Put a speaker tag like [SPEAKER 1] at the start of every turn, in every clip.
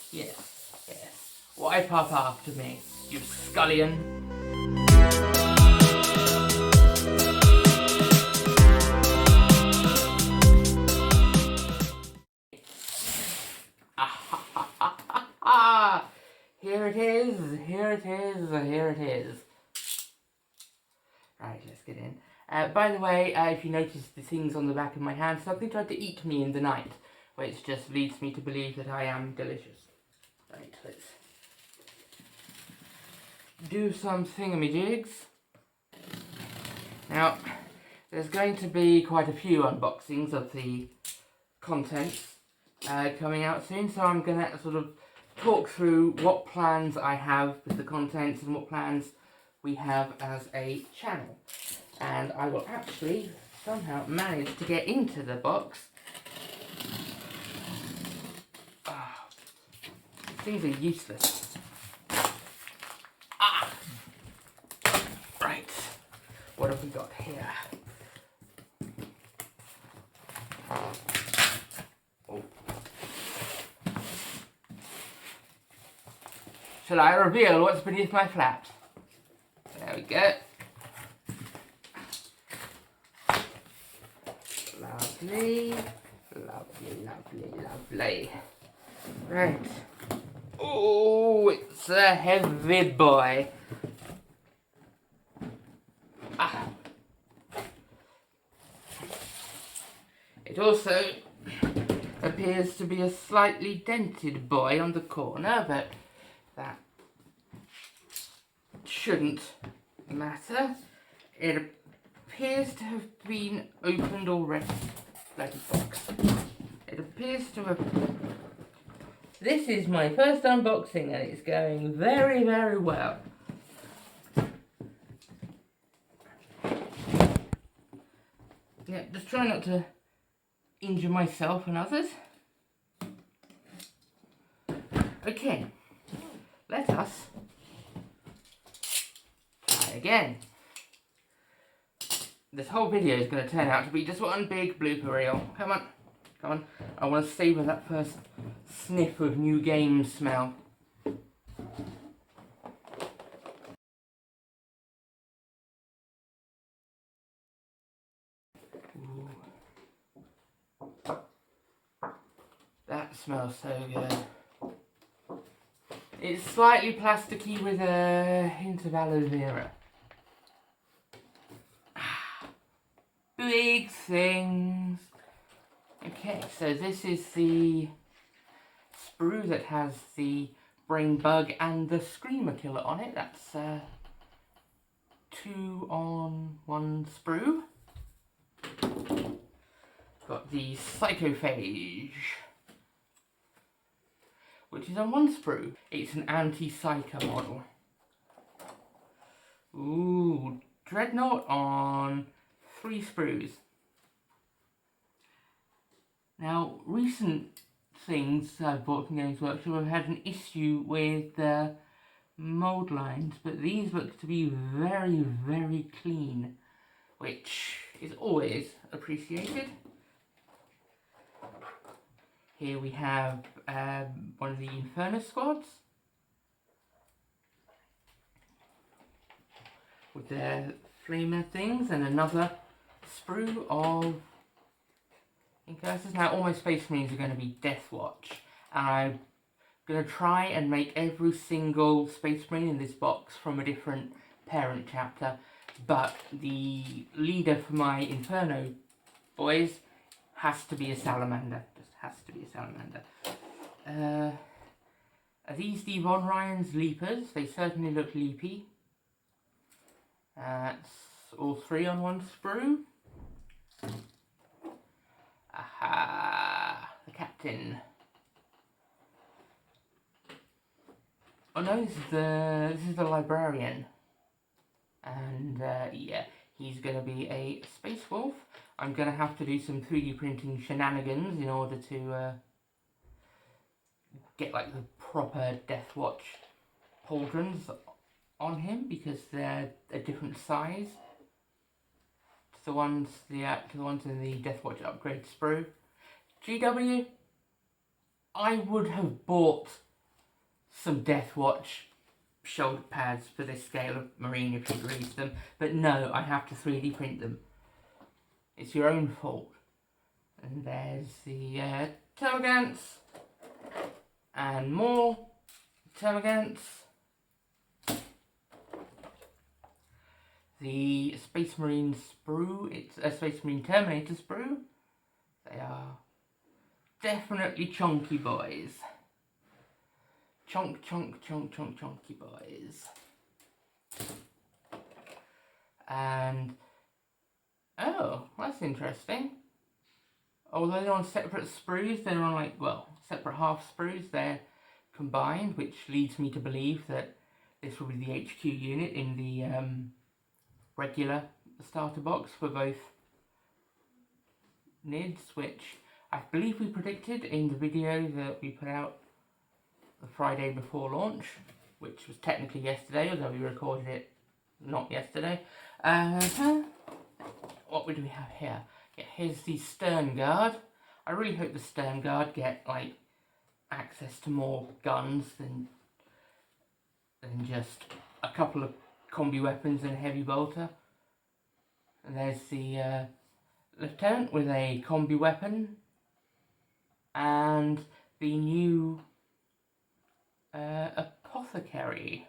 [SPEAKER 1] Yes, yes. Wipe up after me, you scullion. Here it is, here it is, here it is. Right, let's get in. By the way, if you notice the things on the back of my hand, something tried to eat me in the night, which just leads me to believe that I am delicious. Right, let's do some thingamajigs. Now, there's going to be quite a few unboxings of the contents coming out soon, so I'm going to sort of talk through what plans I have with the contents and what plans we have as a channel. And I will actually somehow manage to get into the box. Things are useless. Right. What have we got here? Oh. Shall I reveal what's beneath my flaps? There we go. Lovely, lovely, lovely, lovely. Right. Oh, it's a heavy boy. It also appears to be a slightly dented boy on the corner, but that shouldn't matter. It appears to have been opened already. Bloody box. It appears to have... This is my first unboxing and it's going very, very well. Yeah, just try not to injure myself and others. Okay, let us try again. This whole video is going to turn out to be just one big blooper reel. Come on, come on. I want to savour that first sniff of new game smell. Ooh. That smells so good. It's slightly plasticky with a hint of aloe vera. Big things. Okay, so this is the sprue that has the brain bug and the screamer killer on it. That's 2 on 1 sprue. Got the psychophage, which is on 1 sprue. It's an anti-psycho model. Ooh, dreadnought on 3 sprues. Now, recent things I've bought from Games Workshop have had an issue with the mould lines, but these look to be very, very clean, which is always appreciated. Here we have one of the Inferno squads with their flamer things, and another sprue of incursors. Now all my Space Marines are going to be Death Watch, and I'm going to try and make every single Space Marine in this box from a different parent chapter, but the leader for my Inferno boys has to be a Salamander. Just has to be a Salamander. Are these the Von Ryan's Leapers? They certainly look leapy. That's all 3 on 1 sprue. Aha! The captain. Oh no, this is the librarian. And yeah, he's going to be a space wolf. I'm going to have to do some 3D printing shenanigans in order to get like the proper Death Watch pauldrons on him, because they're a different size to the ones in the Death Watch upgrade sprue. GW, I would have bought some Death Watch shoulder pads for this scale of marine if you release them, but no, I have to 3D print them. It's your own fault. And there's the termagants, and more termagants. The Space Marine sprue, it's a Space Marine Terminator sprue. They are definitely chunky boys. Chunky boys. And, oh, that's interesting. Although they're on separate sprues, they're on like, well, separate half sprues, they're combined, which leads me to believe that this will be the HQ unit in the regular starter box for both NIDs, which I believe we predicted in the video that we put out the Friday before launch, which was technically yesterday, although we recorded it not yesterday. What do we have here? Yeah, here's the Stern Guard. I really hope the Stern Guard get like access to more guns than just a couple of combi weapons and a heavy bolter. And there's the Lieutenant with a combi weapon and the new Apothecary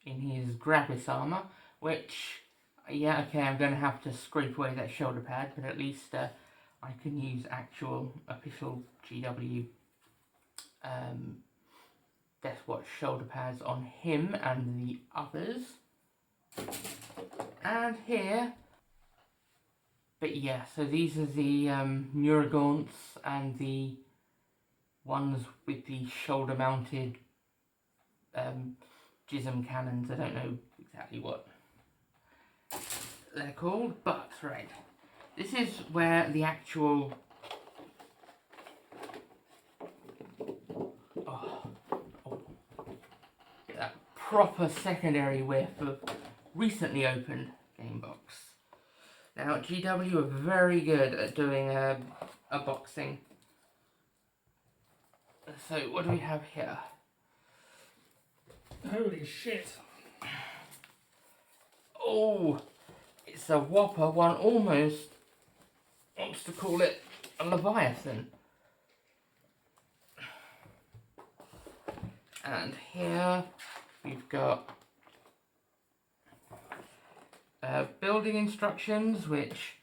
[SPEAKER 1] in his Gravis armor, which, yeah, okay, I'm going to have to scrape away that shoulder pad, but at least I can use actual official GW Death Watch shoulder pads on him and the others. And here, but yeah, so these are the Neuragaunts and the ones with the shoulder mounted Jism cannons. I don't know exactly what they're called, but right, this is where the actual that proper secondary whiff of recently opened game box. Now GW are very good at doing a boxing. So what do we have here?
[SPEAKER 2] Holy shit.
[SPEAKER 1] Oh, it's a whopper. One almost wants to call it a Leviathan. And here we've got building instructions, which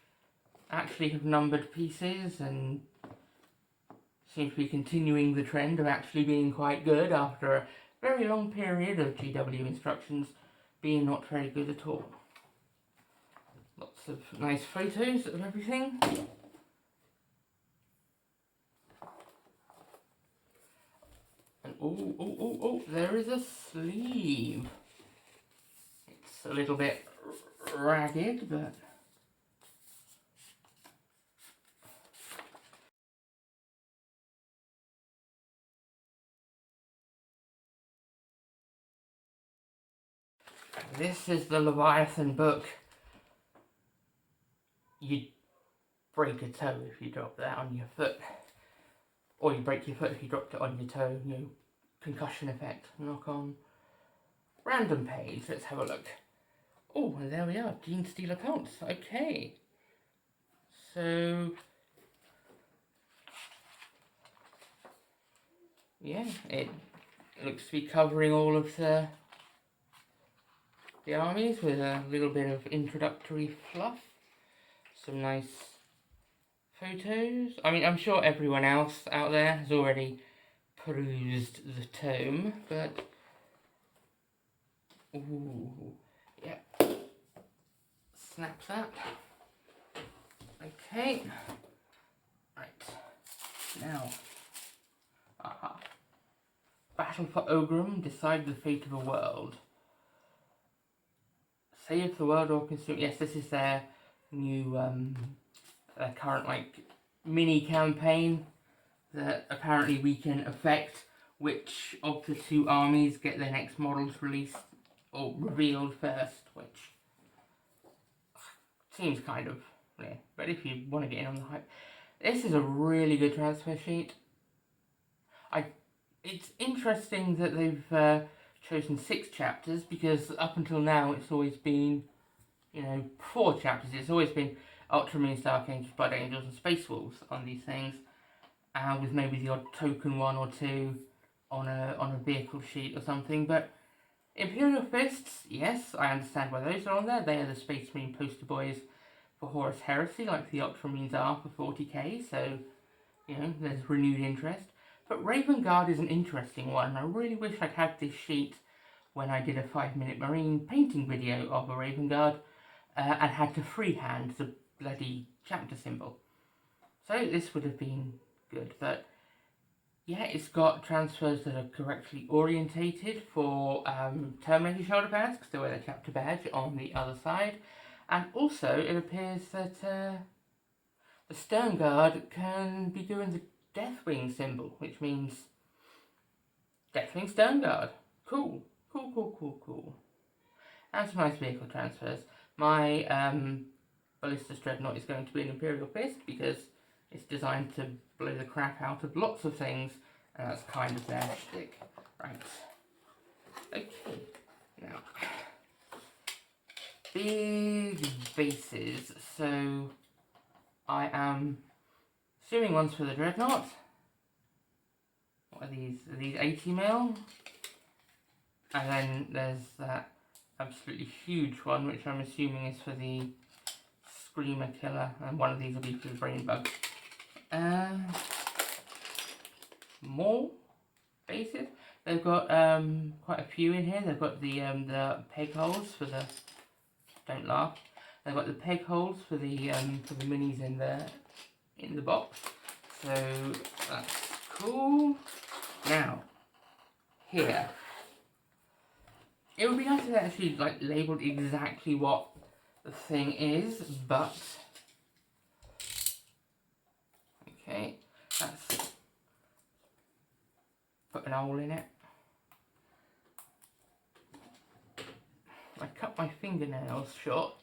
[SPEAKER 1] actually have numbered pieces and seem to be continuing the trend of actually being quite good after a very long period of GW instructions being not very good at all. Lots of nice photos of everything. And oh, there is a sleeve. It's a little bit ragged, but this is the Leviathan book. You'd break a toe if you dropped that on your foot. Or you break your foot if you dropped it on your toe. You know, concussion effect. Knock on. Random page. Let's have a look. Oh, and there we are. Gene Steal accounts. Okay. So, yeah, it looks to be covering all of the armies with a little bit of introductory fluff. Some nice photos. I mean, I'm sure everyone else out there has already perused the tome, but ooh, yeah. Snap that. Okay. Right. Now. Aha. Battle for Ogrim, decide the fate of a world. Save the world or consume. Yes, this is their new current like mini campaign that apparently we can affect which of the two armies get their next models released or revealed first, which seems kind of, yeah, but if you want to get in on the hype. This is a really good transfer sheet. it's interesting that they've chosen 6 chapters, because up until now it's always been, 4 chapters. It's always been Ultramarines, Dark Angels, Blood Angels, and Space Wolves on these things, with maybe the odd token 1 or 2 on a vehicle sheet or something. But Imperial Fists, yes, I understand why those are on there. They are the Space Marine poster boys for Horus Heresy, like the Ultramarines are for 40k, so, there's renewed interest. But Raven Guard is an interesting one. I really wish I'd had this sheet when I did a 5-minute Marine painting video of a Raven Guard, and had to freehand the bloody chapter symbol. So this would have been good, but yeah, it's got transfers that are correctly orientated for Terminator shoulder pads, because they wear the chapter badge on the other side. And also, it appears that the Stern Guard can be doing the Deathwing symbol, which means Deathwing Stern Guard. Cool. Cool, cool, cool, cool. And some nice vehicle transfers. My Ballistus Dreadnought is going to be an Imperial Fist, because it's designed to blow the crap out of lots of things, and that's kind of their shtick. Right. Okay. Now, big bases. So, I am assuming one's for the Dreadnought. What are these? Are these 80 mil? And then there's that absolutely huge one, which I'm assuming is for the Screamer Killer, and one of these will be for the Brain Bug. More bases. They've got quite a few in here. They've got the peg holes for the. Don't laugh. They've got the peg holes for the minis in the box. So that's cool. Now, here, it would be nice if they actually labelled exactly what the thing is, but okay, that's put an hole in it. I cut my fingernails short,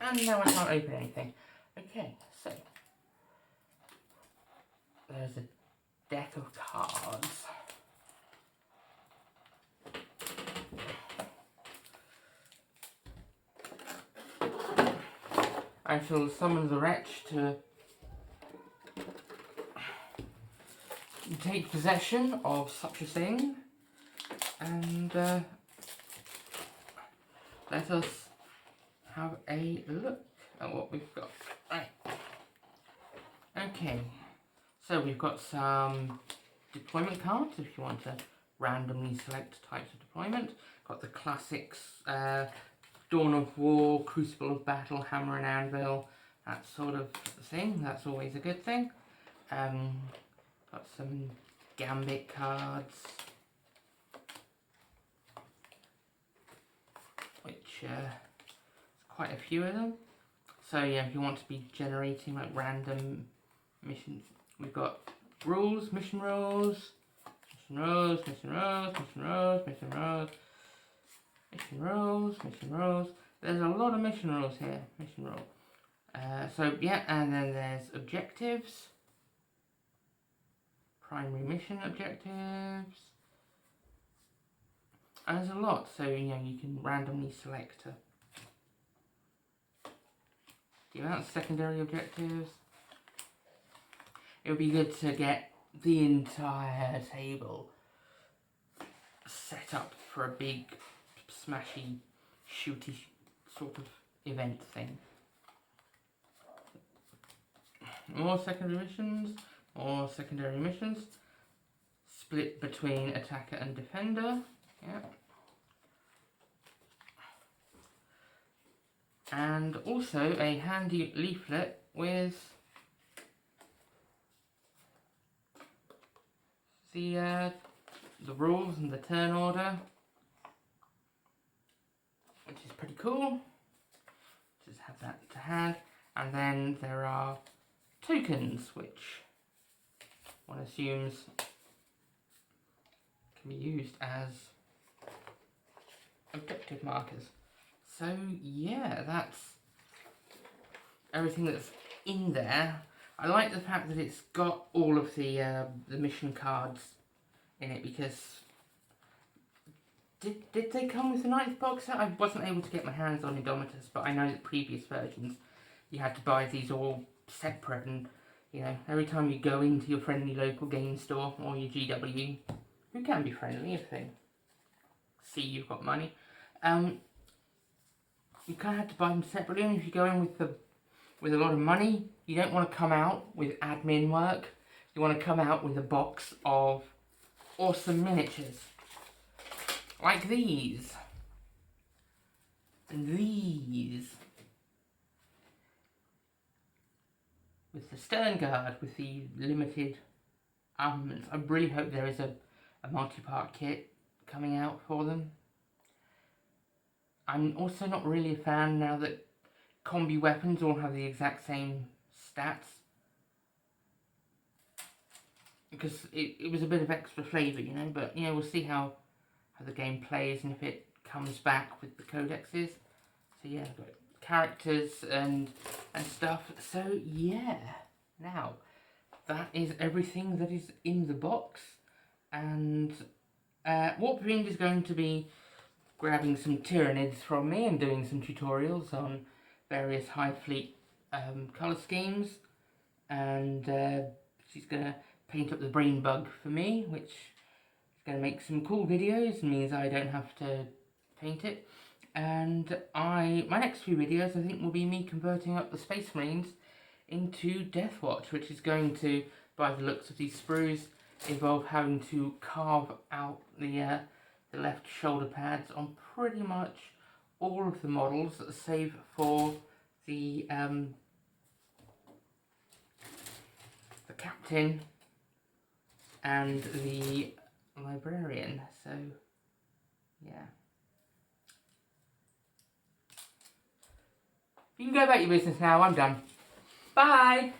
[SPEAKER 1] and now I can't open anything. Okay, so there's a deck of cards. I shall summon the wretch to take possession of such a thing, and let us have a look at what we've got. Right. Okay, so we've got some deployment cards if you want to randomly select types of deployment. Got the classics, Dawn of War, Crucible of Battle, Hammer and Anvil, that sort of thing. That's always a good thing. Got some Gambit cards, which quite a few of them. So yeah, if you want to be generating random missions, we've got rules, mission rules, mission rules, mission rules, mission rules, mission rules, mission rules, mission rules. There's a lot of mission rules here. Mission rule. So yeah, and then there's objectives, primary mission objectives, and there's a lot. So you can randomly select the amount of secondary objectives. It would be good to get the entire table set up for a big, smashy, shooty sort of event thing. More secondary missions, more secondary missions. Split between attacker and defender. Yeah. And also a handy leaflet with the rules and the turn order, which is pretty cool. Just have that to hand. And then there are tokens, which one assumes can be used as objective markers. So yeah, that's everything that's in there. I like the fact that it's got all of the mission cards in it, because did they come with the 9th box set? I wasn't able to get my hands on Indomitus, but I know that previous versions you had to buy these all separate, and you know, every time you go into your friendly local game store or your GW, who can be friendly if they see you've got money, you kind of have to buy them separately. And if you go in with a lot of money, you don't want to come out with admin work. You want to come out with a box of awesome miniatures. Like these. And these. With the Stern Guard, with the limited armaments. I really hope there is a multi-part kit coming out for them. I'm also not really a fan now that combi weapons all have the exact same stats, because it was a bit of extra flavour, you know, but you know, we'll see how the game plays and if it comes back with the codexes. So yeah, I've got characters and stuff. So yeah, now that is everything that is in the box, and Warpfiend is going to be grabbing some Tyranids from me and doing some tutorials on various Hive Fleet colour schemes, and she's going to paint up the brain bug for me, which is going to make some cool videos and means I don't have to paint it. And my next few videos I think will be me converting up the Space Marines into Deathwatch, which is going to, by the looks of these sprues, involve having to carve out the left shoulder pads on pretty much all of the models, save for the captain and the librarian. So yeah, you can go about your business now. I'm done. Bye.